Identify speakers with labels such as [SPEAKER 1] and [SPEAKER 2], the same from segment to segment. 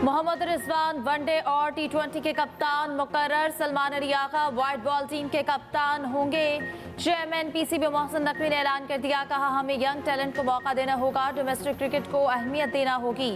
[SPEAKER 1] Mohammad Rizwan one day और टी20 के कप्तान मुकर्रर। Salman Ali Agha white ball team के कप्तान होंगे। चेयरमैन पीसीबी मोहसिन नकवी ने ऐलान कर दिया, कहा हमें यंग टैलेंट को मौका देना होगा, डोमेस्टिक क्रिकेट को अहमियत देना होगी,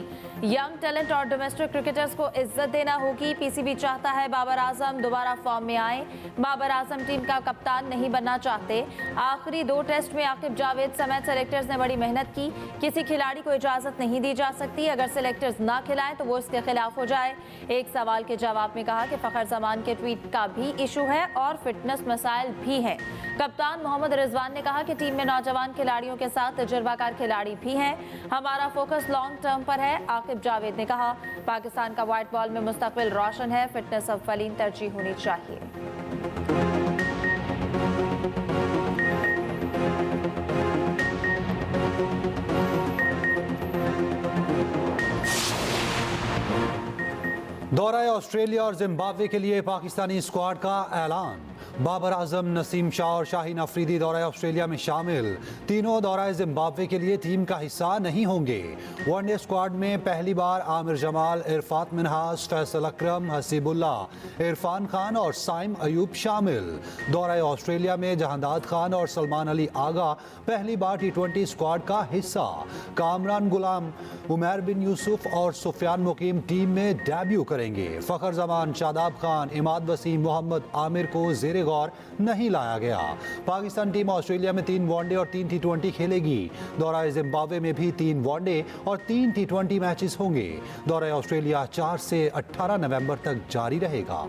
[SPEAKER 1] यंग टैलेंट और डोमेस्टिक क्रिकेटर्स को इज्जत देना होगी। पीसीबी चाहता है बाबर आजम दोबारा फॉर्म में आए। बाबर आजम टीम का कप्तान नहीं बनना चाहते। आखिरी 2 टेस्ट में आकिब जावेद समेत सेलेक्टर्स ने बड़ी मेहनत की। किसी खिलाड़ी को इजाजत नहीं दी जा सकती, अगर सेलेक्टर्स ना खिलाएं तो वो इसके खिलाफ हो जाए। एक सवाल के जवाब में कहा कि फखर जमान के ट्वीट का भी इशू है और फिटनेस मसाइल भी हैं। कप्तान मोहम्मद रिजवान ने कहा कि टीम में नौजवान खिलाड़ियों के साथ तजुर्बाकार खिलाड़ी भी हैं, हमारा फोकस लॉन्ग टर्म पर है। आकिब जावेद ने कहा पाकिस्तान का व्हाइट बॉल में मुस्तकबिल रोशन है, फिटनेस अव्वलीन तरजीह होनी चाहिए।
[SPEAKER 2] दौरा ऑस्ट्रेलिया और जिम्बाब्वे के लिए पाकिस्तानी स्क्वाड का ऐलान। बाबर आजम, नसीम शाह और शाहीन अफरीदी दौरा ऑस्ट्रेलिया में शामिल। तीनों दौरा जिम्बाब्वे के लिए टीम का हिस्सा नहीं होंगे। वनडे स्क्वाड में पहली बार आमिर जमाल, इरफात मिनहास, फैसल अकरम, हसीबुल्ला, इरफान खान और साइम अयूब शामिल। दौरा ऑस्ट्रेलिया में जहांदाद खान और सलमान अली आगा पहली बार टी20 स्क्वाड का हिस्सा। कामरान गुलाम, उमैर बिन यूसुफ और सुफियान मुकीम टीम में डेब्यू करेंगे। फखर जमान, शादाब खान, इमाद वसीम, मोहम्मद आमिर को जेरे गौर नहीं लाया गया। पाकिस्तान टीम ऑस्ट्रेलिया में 3 वनडे और 3 टी20 खेलेगी। दौरा जिम्बाब्वे में भी 3 वनडे और 3 टी20 मैचेस होंगे। दौरा ऑस्ट्रेलिया 4 से 18 नवंबर तक जारी रहेगा।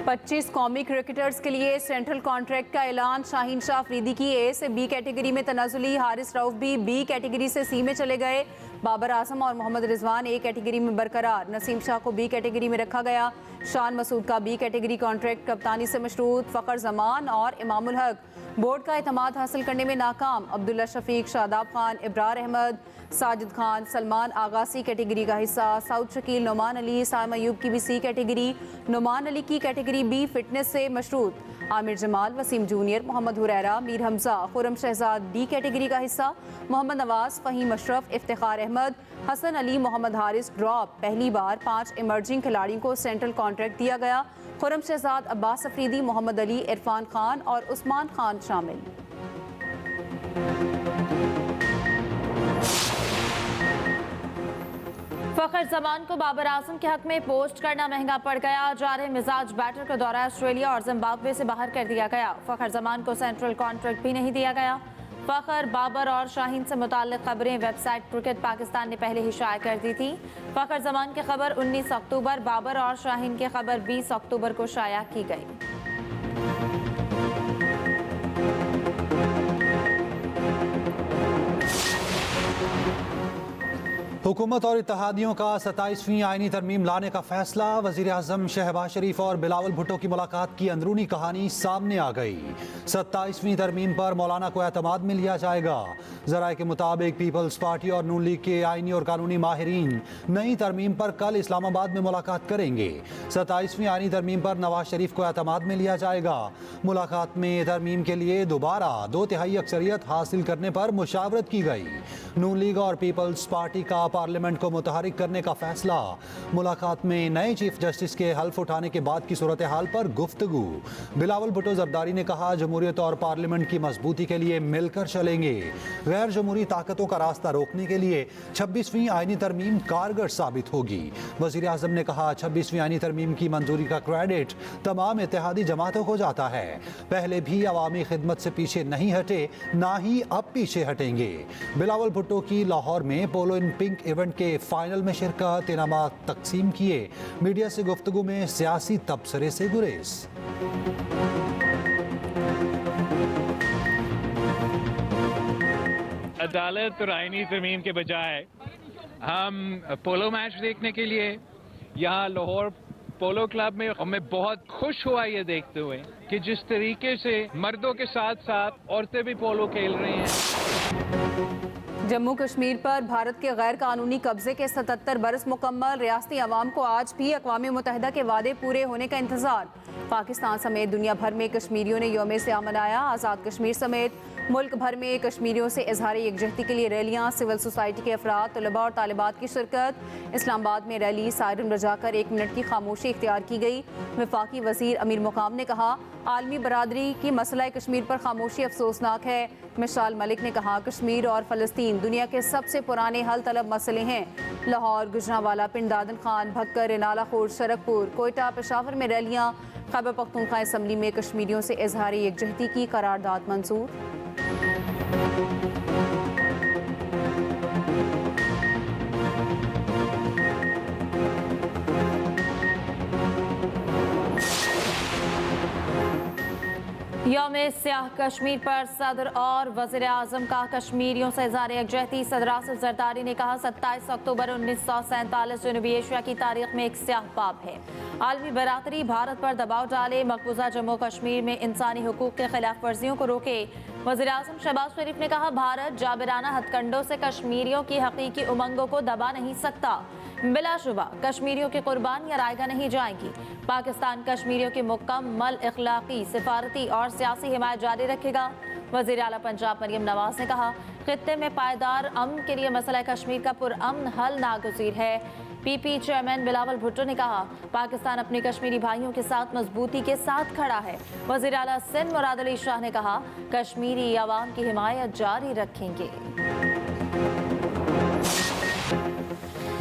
[SPEAKER 3] 25 कौमी क्रिकेटर्स के लिए सेंट्रल कॉन्ट्रैक्ट का ऐलान। शाहीन शाह अफरीदी की ए से बी कैटेगरी में तनाजुली, हारिस रऊफ भी बी कैटेगरी से सी में चले गए। बाबर आजम और मोहम्मद रिजवान ए कैटेगरी में बरकरार। नसीम शाह को बी कैटेगरी में रखा गया। शान मसूद का बी कैटेगरी कॉन्ट्रैक्ट कप्तानी से मशरूत। फ़खर जमान और इमामुल हक बोर्ड का एतमाद हासिल करने में नाकाम। अब्दुल्ला शफीक, शादाब खान, इब्रार अहमद, साजिद खान, सलमान आगा सी कैटेगरी का हिस्सा। साउद शकील, नोमान अली, साइम अयूब की भी सी कैटेगरी। नोमान अली की कैटेगरी बी फिटनेस से मशरूत। Aamir Jamal, Waseem junior, Mohammad Huraira, Mir Hamza, Khurram Shahzad D category का हिस्सा। मोहम्मद नवाज, फ़हीम अशरफ, इफ्तिखार अहमद, हसन अली, मोहम्मद हारिस ड्रॉप। पहली बार 5 इमर्जिंग खिलाड़ियों को सेंट्रल कॉन्ट्रैक्ट दिया गया। खुरम शहजाद, अब्बास अफरीदी, मोहम्मद अली, इरफान खान और उस्मान खान शामिल।
[SPEAKER 1] फखर जमान को बाबर आजम के हक में पोस्ट करना महंगा पड़ गया। जारे मिजाज बैटर को दौरा ऑस्ट्रेलिया और जिम्बाब्वे से बाहर कर दिया गया। फखर जमान को सेंट्रल कॉन्ट्रैक्ट भी नहीं दिया गया। फखर, बाबर और शाहीन से मुताल्लिक खबरें वेबसाइट क्रिकेट पाकिस्तान ने पहले ही शाया कर दी थी। फखर जमान की खबर 19 अक्टूबर, बाबर और शाहीन की खबर 20 अक्टूबर को शाया की गई।
[SPEAKER 2] हुकूमत और इत्तेहादियों का 27वीं आईनी तरमीम लाने का फैसला। वज़ीर आज़म शहबाज शरीफ और बिलावल भुट्टो की मुलाकात की अंदरूनी कहानी सामने आ गई। 27वीं तरमीम पर मौलाना को एतमाद में लिया जाएगा। ज़राए के मुताबिक पीपल्स पार्टी और नून लीग के आईनी और कानूनी माहिरीन नई तरमीम पर कल इस्लामाबाद में मुलाकात करेंगे। 27वीं आईनी तरमीम पर नवाज शरीफ को एतमाद में लिया जाएगा। मुलाकात में तरमीम के लिए दोबारा 2/3 अक्सरियत हासिल करने पर मुशावरत की गई। नून लीग और पीपल्स पार्टी का पार्लियामेंट को मुतहरिक करने का फैसला। मुलाकात में नए चीफ जस्टिस के हल्फ उठाने के बाद की सूरत हाल पर गुफ्तगू। बिलावल भुट्टो जरदारी ने कहा, जमहूरियत और पार्लियामेंट की मजबूती के लिए मिलकर चलेंगे। गैर जमहूरी ताकतों का रास्ता रोकने के लिए 26वीं आईनी तरमीम कारगर साबित होगी। वज़ीर आज़म ने कहा, 26वीं आईनी तरमीम की मंजूरी का क्रेडिट तमाम इत्तेहादी जमातों को जाता है। पहले भी अवामी खिदमत से पीछे नहीं हटे, ना ही अब पीछे हटेंगे। बिलावल भुट्टो की लाहौर में पोलो इन पिंक इवेंट के फाइनल में शिरकत। इनामात तकसीम किए। मीडिया से गुफ्तगू में सियासी तबसरे से गुरेज।
[SPEAKER 4] अदालत और आईनी तरमीम के बजाय हम पोलो मैच देखने के लिए यहाँ लाहौर पोलो क्लब में, मैं बहुत खुश हुआ ये देखते हुए कि जिस तरीके से मर्दों के साथ साथ औरतें भी पोलो खेल रही हैं।
[SPEAKER 3] जम्मू कश्मीर पर भारत के गैर कानूनी कब्जे के 77 बरस मुकम्मल। रियासती अवाम को आज भी अक़वाम मुत्तहिदा के वादे पूरे होने का इंतजार। पाकिस्तान समेत दुनिया भर में कश्मीरियों ने यौम सियाह मनाया। आज़ाद कश्मीर समेत मुल्क भर में कश्मीरियों से इजहार यकजहती के लिए रैलियाँ, सिविल सोसाइटी के अफराद, तलबा और तालिबात की शिरकत। इस्लामाबाद में रैली सायरन बजाकर 1 मिनट की खामोशी इख्तियार की गई। वफाकी वज़ीर अमीर मुकाम ने कहा, आलमी बरादरी की मसला कश्मीर पर खामोशी अफसोसनाक है। मिसाल मलिक ने कहा, कश्मीर और फ़लस्तीन दुनिया के सबसे पुराने हल तलब मसले हैं। लाहौर, गुजरांवाला, पिंड दादन खान, भक्कर, रेनाला खोर, शरकपुर, कोयटा, पेशावर में रैलियाँ। खैबर पख्तूनख्वा असम्बली में कश्मीरियों से इजहार यकजहती की करारदाद मंजूर।
[SPEAKER 1] यौम सियाह कश्मीर पर सदर और वज़ीर आज़म का कश्मीरियों से इज़हार यकजहती। सदर आसिफ ज़रदारी ने कहा, 27 अक्टूबर 1947 जनूबी एशिया की तारीख में एक स्याह बाब है। आलमी बरादरी भारत पर दबाव डाले, मकबूजा जम्मू कश्मीर में इंसानी हुकूक के खिलाफ वर्जियों को रोके। वज़ीर आज़म शहबाज शरीफ ने कहा, भारत जाबिराना हथकंडों से कश्मीरियों की हकीकी उमंगों को दबा नहीं सकता। बिलाशुबा कश्मीरियों की कुर्बानियां रायगा नहीं जाएंगी। पाकिस्तान कश्मीरियों की मुकम्मल इखलाकी, सिफारती और सियासी हिमायत जारी रखेगा। वज़ीर आला पंजाब मरियम नवाज ने कहा, खित्ते में पायदार अमन के लिए मसला कश्मीर का पुरअमन हल नागुज़ीर है। पीपी चेयरमैन बिलावल भुट्टो ने कहा, पाकिस्तान अपने कश्मीरी भाइयों के साथ मजबूती के साथ खड़ा है। वज़ीर आला सिंध मुराद अली शाह ने कहा, कश्मीरी अवाम की हिमायत जारी रखेंगे।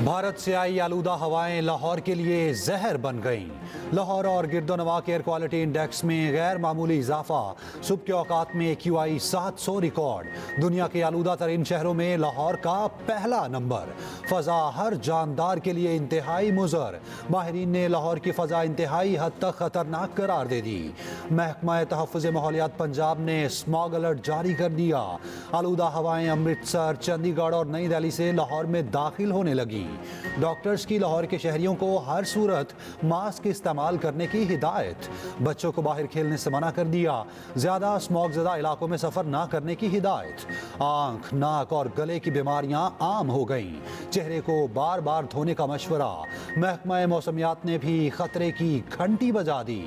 [SPEAKER 2] भारत से आई आलूदा हवाएं लाहौर के लिए जहर बन गईं। लाहौर और गिरदोनवा के एयर क्वालिटी इंडेक्स में गैर मामूली इजाफा। सुबह के औकात में AQI 700 रिकॉर्ड। दुनिया के आलूदा तरीन शहरों में लाहौर का पहला नंबर। फ़ज़ा हर जानदार के लिए इंतहाई मुज़र। माहिरीन ने लाहौर की फ़ज़ा इंतहाई हद तक ख़तरनाक करार दे दी। महकमा तहफ़्फ़ुज़ माहौलियात पंजाब ने स्मॉग अलर्ट जारी कर दिया। आलूदा हवाएं अमृतसर, चंडीगढ़ और नई दिल्ली से लाहौर में दाखिल होने लगी। डॉक्टर्स की लाहौर के शहरियों को हर सूरत मास्क इस्तेमाल करने की हिदायत। बच्चों को बाहर खेलने से मना कर दिया। ज्यादा स्मॉग ज़दा इलाकों में सफर ना करने की हिदायत। आंख, नाक और गले की बीमारियां आम हो गईं। चेहरे को बार बार धोने का मशवरा। महकमा मौसमियात ने भी खतरे की घंटी बजा दी।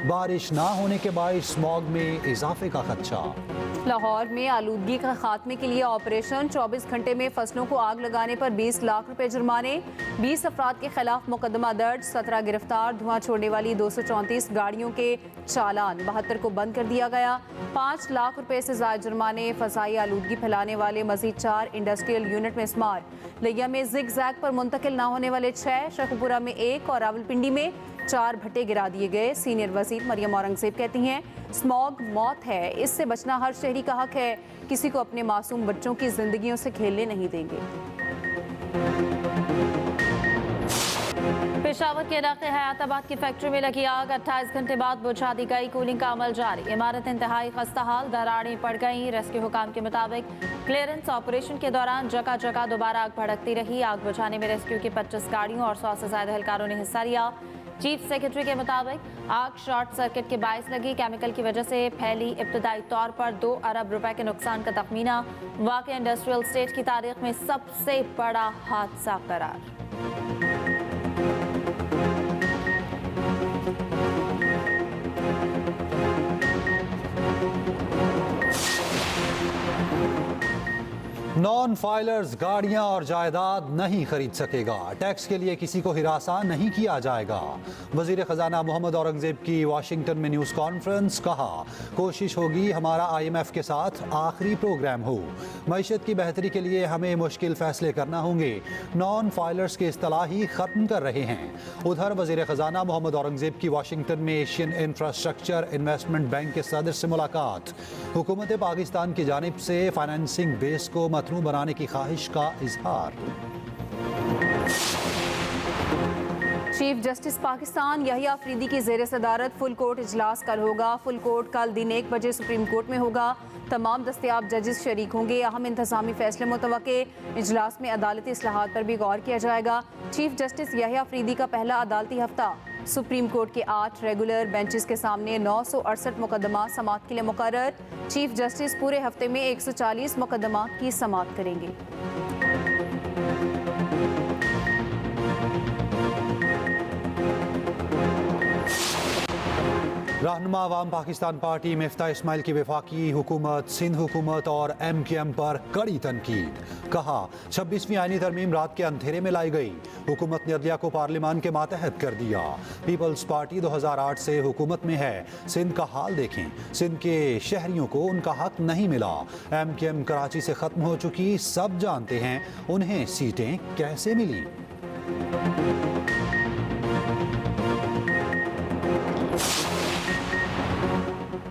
[SPEAKER 2] बारिश ना होने के बायस स्मॉग में इजाफे का खदशा।
[SPEAKER 3] लाहौर में आलूदगी के खात्मे के लिए ऑपरेशन। 24 घंटे में फसलों को आग लगाने पर 20 लाख रुपए जुर्माने। 20 अफराद के खिलाफ मुकदमा दर्ज, 17 गिरफ्तार। धुआं छोड़ने वाली 234 गाड़ियों के चालान, 72 को बंद कर दिया गया। 5 लाख रुपए से ज्यादा जुर्माने। फसाई आलूदगी फैलाने वाले मजीद 4 इंडस्ट्रियल यूनिट में स्मार। लिया में जिग जैग पर मुंतकिल ना होने वाले 6, शेखपुरा में 1 और रावलपिंडी में 4 भट्टे गिरा दिए गए। सीनियर वजीर मरियम औरंगजेब कहती हैं, स्मॉग मौत है, इससे बचना हर शहरी का हक है। किसी को अपने मासूम बच्चों की जिंदगियों से खेलने नहीं देंगे।
[SPEAKER 1] पेशावर के इलाके हयाताबाद की फैक्ट्री में लगी आग। 28 घंटे बाद बुझा दी गई। कूलिंग का अमल जारी। इमारत इंतहाई खस्ता हाल, दरारें पड़ गईं। रेस्क्यू हुकाम के मुताबिक क्लियरेंस ऑपरेशन के दौरान जगह जगह दोबारा आग भड़कती रही। आग बुझाने में रेस्क्यू की 25 गाड़ियों और 100 से ज्यादा एहलकारों ने हिस्सा लिया। चीफ सेक्रेटरी के मुताबिक आग शॉर्ट सर्किट के बायस लगी। केमिकल की वजह से फैली। इब्तदाई तौर पर 2 अरब रुपए के नुकसान का तखमीना। वाक़या इंडस्ट्रियल स्टेट की तारीख में सबसे बड़ा हादसा करार।
[SPEAKER 2] नॉन फाइलर्स गाड़ियां और जायदाद नहीं खरीद सकेगा। टैक्स के लिए किसी को हिरासा नहीं किया जाएगा। वजीर खजाना मोहम्मद औरंगजेब की वाशिंगटन में न्यूज़ कॉन्फ्रेंस। कहा, कोशिश होगी हमारा IMF के साथ आखिरी प्रोग्राम हो। मईशत की बेहतरी के लिए हमें मुश्किल फैसले करना होंगे। नॉन फाइलर्स की इस्तिलाह ही ख़त्म कर रहे हैं। उधर वजीर खजाना मोहम्मद औरंगजेब की वाशिंगटन में एशियन इंफ्रास्ट्रक्चर इन्वेस्टमेंट बैंक के सदर से मुलाकात। हुकूमत पाकिस्तान की जानिब से फाइनेंसिंग बेस को मतनू बनाने की ख्वाहिश का इजहार।
[SPEAKER 3] चीफ जस्टिस पाकिस्तान यहिया अफरीदी की ज़ेर सदारत फुल कोर्ट इजलास कल होगा। फुल कोर्ट कल दिन 1 बजे सुप्रीम कोर्ट में होगा। तमाम दस्तयाब जजेस शरीक होंगे। अहम इंतजामी फैसले मुतवक्के। इजलास में अदालती इस्लाहात पर भी गौर किया जाएगा। चीफ जस्टिस यहिया अफरीदी का पहला अदालती हफ्ता सुप्रीम कोर्ट के 8 रेगुलर बेंचेस के सामने 968 मुकदमा समाअत के लिए मुकर्रर। चीफ जस्टिस पूरे हफ्ते में 140 मुकदमा की समाअत करेंगे।
[SPEAKER 2] रहनुमा अवाम पाकिस्तान पार्टी मिफ्ता इस्माइल की वफाकी हुकूमत, सिंध हुकूमत और MKM पर कड़ी तनकीद। कहा 26वीं आईनी तरमीम रात के अंधेरे में लाई गई। हुकूमत ने अदलिया को पार्लियामान के मातहत कर दिया। पीपल्स पार्टी 2008 से हुकूमत में है। सिंध का हाल देखें, सिंध के शहरियों को उनका हक नहीं मिला। MKM कराची से खत्म हो चुकी, सब जानते हैं उन्हें सीटें कैसे मिली।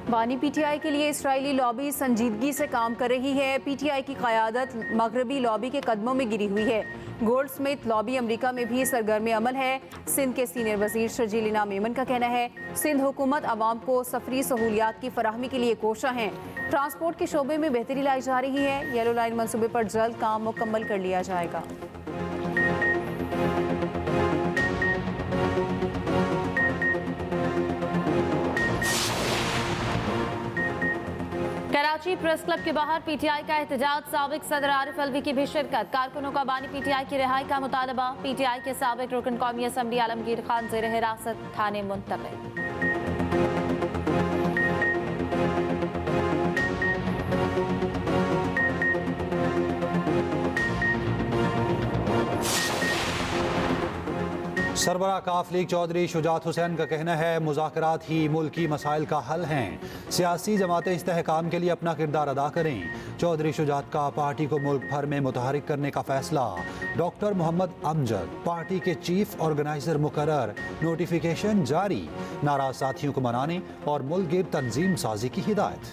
[SPEAKER 3] बानी PTI के लिए इसराइली लॉबी संजीदगी से काम कर रही है। PTI की क़यादत मगरबी लॉबी के कदमों में गिरी हुई है। गोल्ड स्मिथ लॉबी अमरीका में भी सरगर्म अमल है। सिंध के सीनियर वजीर शर्जील इनाम मेमन का कहना है सिंध हुकूमत आवाम को सफरी सहूलियात की फराहमी के लिए कोशा है। ट्रांसपोर्ट के शोबे में बेहतरी लाई जा रही है। येलो लाइन मनसूबे पर जल्द काम मुकम्मल कर लिया जाएगा।
[SPEAKER 1] कराची प्रेस क्लब के बाहर PTI का एहतजाज। साबिक सदर आरिफ अलवी की भी शिरकत। कारकुनों का बानी PTI की रिहाई का मुतालबा। PTI के साबिक रुकन कौमी असम्बली आलमगीर खान ज़ेर हिरासत थाने मुंतकिल।
[SPEAKER 2] सरबराह काफ लीग चौधरी शुजात हुसैन का कहना है मुज़ाकरात ही मुल्की मसाइल का हल हैं। सियासी जमातें इस्तेहकाम के लिए अपना किरदार अदा करें। चौधरी शुजात का पार्टी को मुल्क भर में मुतहरिक करने का फैसला। डॉक्टर मोहम्मद अमजद पार्टी के चीफ ऑर्गेनाइजर मुकर्रर। नोटिफिकेशन जारी। नाराज साथियों को मनाने और मुल्क गिर तंजीम साजी की हिदायत।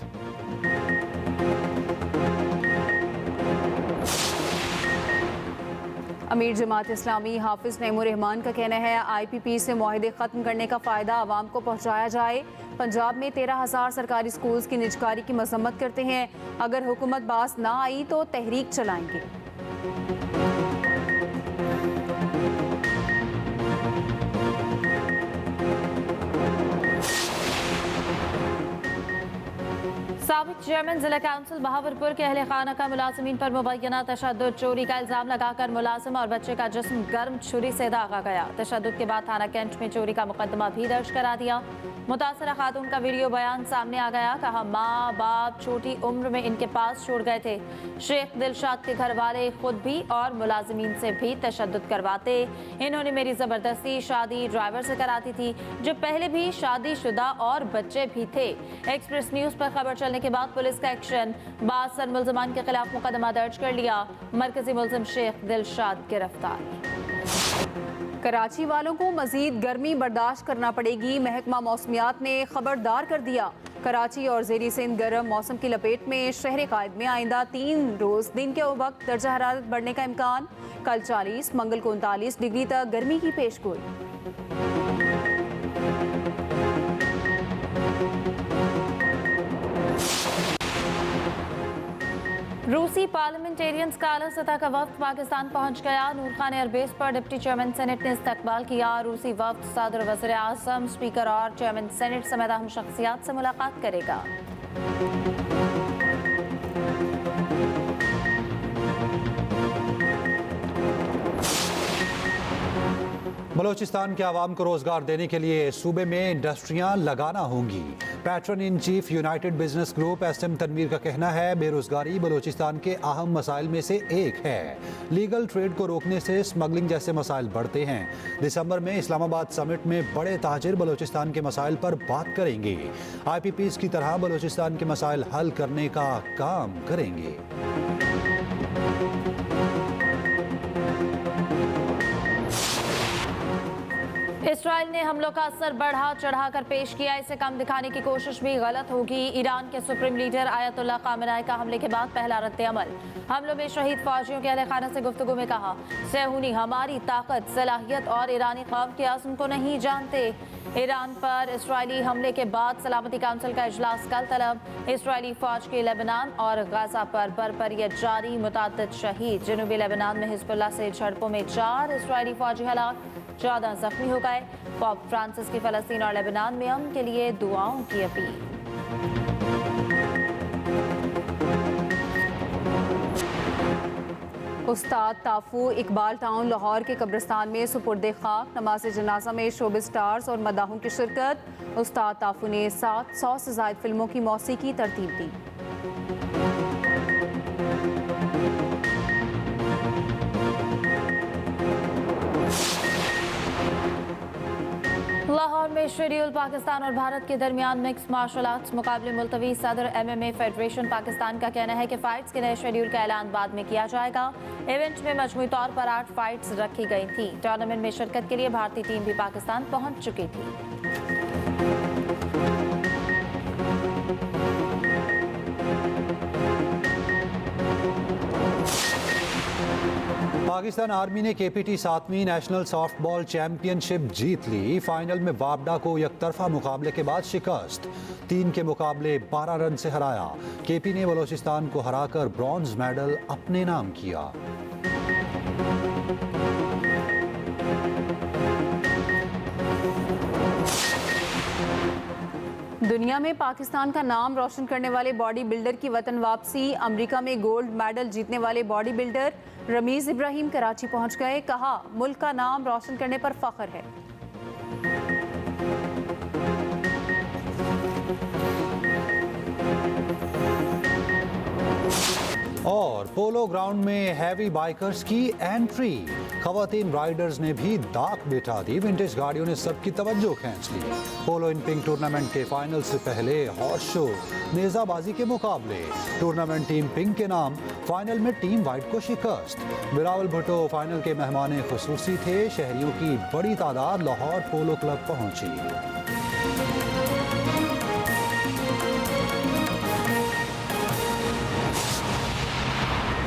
[SPEAKER 3] अमीर जमात इस्लामी हाफिज नईमुर रहमान का कहना है IPP से मुआहदे ख़त्म करने का फ़ायदा आवाम को पहुँचाया जाए। पंजाब में 13,000 सरकारी स्कूल्स की निजकारी की मजम्मत करते हैं। अगर हुकूमत बास ना आई तो तहरीक चलाएंगे।
[SPEAKER 1] साबिक चेयरमैन जिला काउंसिल बहावलपुर के अहले खाना का मुलाजिमीन पर मुबैना तशद्दुद चोरी का इल्जाम लगाकर मुलाजिम और बच्चे का जिस्म गर्म छुरी से दागा गया। तशद्दुद के बाद थाना कैंट में चोरी का मुकदमा भी दर्ज करा दिया। मुतासरा खातून का वीडियो बयान सामने आ गया। कहा माँ बाप छोटी उम्र में इनके पास छोड़ गए थे। शेख दिलशाद के घर वाले खुद भी और मुलाजिमीन से भी तशद्दुद करवाते। इन्होंने मेरी जबरदस्ती शादी ड्राइवर से कराती थी जो पहले भी शादीशुदा और बच्चे भी थे। एक्सप्रेस न्यूज पर खबर चलने के बाद पुलिस का एक्शन। 52 मुलजमान के खिलाफ मुकदमा दर्ज कर लिया। मरकजी मुलजिम शेख दिलशाद गिरफ्तार।
[SPEAKER 3] कराची वालों को मजीद गर्मी बर्दाश्त करना पड़ेगी। महकमा मौसमियात ने खबरदार कर दिया। कराची और ज़ेरी सिंध गर्म मौसम की लपेट में। शहर कायद में आइंदा 3 रोज दिन के वक्त दर्जा हरारत बढ़ने का इम्कान। कल 40, मंगल को 39 डिग्री तक गर्मी की पेशगोई।
[SPEAKER 1] रूसी पार्लियामेंटेरियंस का आला सतह का वफ्द पाकिस्तान पहुंच गया। नूर खान एयरबेस पर डिप्टी चेयरमैन सेनेट ने इस्तकबाल किया। रूसी वफ्द सदर, वज़ीर आज़म, स्पीकर और चेयरमैन सेनेट समेत अहम शख्सियात से मुलाकात करेगा।
[SPEAKER 2] बलोचिस्तान के आवाम को रोजगार देने के लिए सूबे में इंडस्ट्रियां लगाना होंगी। Patron in chief united business group SM Tanveer का कहना है बेरोजगारी बलोचिस्तान के अहम मसाइल में से एक है। लीगल ट्रेड को रोकने से स्मगलिंग जैसे मसाइल बढ़ते हैं। दिसंबर में इस्लामाबाद समिट में बड़े ताजिर बलोचिस्तान के मसाइल पर बात करेंगे। IPPs की तरह बलोचिस्तान के मसाइल हल करने का काम करेंगे।
[SPEAKER 1] इसराइल ने हमलों का असर बढ़ा चढ़ाकर पेश किया। इसे कम दिखाने की कोशिश भी गलत होगी। ईरान के सुप्रीम लीडर आयतुल्लाह खामेनेई का हमले के बाद पहला रद्द-ए-अमल। हमलों में शहीद फौजियों के अहले खाना से गुफ्तगू में कहा सेहूनी हमारी ताकत, सलाहियत और ईरानी ख्वाब के आज़म को नहीं जानते। ईरान पर इसराइली हमले के बाद सलामती काउंसिल का इजलास कल तलब। इसराइली फौज के लेबनान और गाजा पर बरपरियत जारी। मुतअद्दिद शहीद। जनूबी लेबनान में हिजबुल्लाह से झड़पों में 4 इसराइली फौजी हलाक, 14 जख्मी हो गए। पोप फ्रांसिस की फलस्तीन और लेबनान में अमन के लिए दुआओं की अपील।
[SPEAKER 3] उस्ताद ताफू इकबाल टाउन लाहौर के कब्रिस्तान में सुपुर्दे खाक। नमाज जनाजा में शोबिस स्टार्स और मदाहों की शिरकत। उस्ताद ताफू ने 700 से ज़ायद फिल्मों की मौसीकी तरतीब दी।
[SPEAKER 1] लाहौर में शेड्यूल पाकिस्तान और भारत के दरमियान मिक्स मार्शल आर्ट्स मुकाबले मुलतवी। सदर MMA फेडरेशन पाकिस्तान का कहना है कि फाइट्स के नए शेड्यूल का ऐलान बाद में किया जाएगा। इवेंट में मजमूई तौर पर 8 फाइट्स रखी गई थी। टूर्नामेंट में शिरकत के लिए भारतीय टीम भी पाकिस्तान पहुंच चुकी थी।
[SPEAKER 2] पाकिस्तान आर्मी ने KPT 7वीं नेशनल सॉफ्टबॉल चैंपियनशिप जीत ली। फाइनल में वापडा को एकतरफा मुकाबले के बाद शिकस्त। 3 के मुकाबले 12 रन से हराया। KP ने बलोचिस्तान को हराकर ब्रॉन्ज मेडल अपने नाम किया।
[SPEAKER 3] दुनिया में पाकिस्तान का नाम रोशन करने वाले बॉडी बिल्डर की वतन वापसी। अमेरिका में गोल्ड मेडल जीतने वाले बॉडी बिल्डर रमीज इब्राहिम कराची पहुंच गए। कहा, मुल्क का नाम रोशन करने पर फख्र है।
[SPEAKER 2] और पोलो ग्राउंड में हैवी बाइकर्स की एंट्री। खवातीन राइडर्स ने भी दाग बिठा दी। विंटेज गाड़ियों ने सबकी तवज्जो खींच ली। पोलो इन पिंक टूर्नामेंट के फाइनल से पहले हॉर्स शो, नेजाबाजी के मुकाबले। टूर्नामेंट टीम पिंक के नाम, फाइनल में टीम वाइट को शिकस्त। बिलावल भुट्टो फाइनल के मेहमान खुसूसी थे। शहरियों की बड़ी तादाद लाहौर पोलो क्लब पहुंची।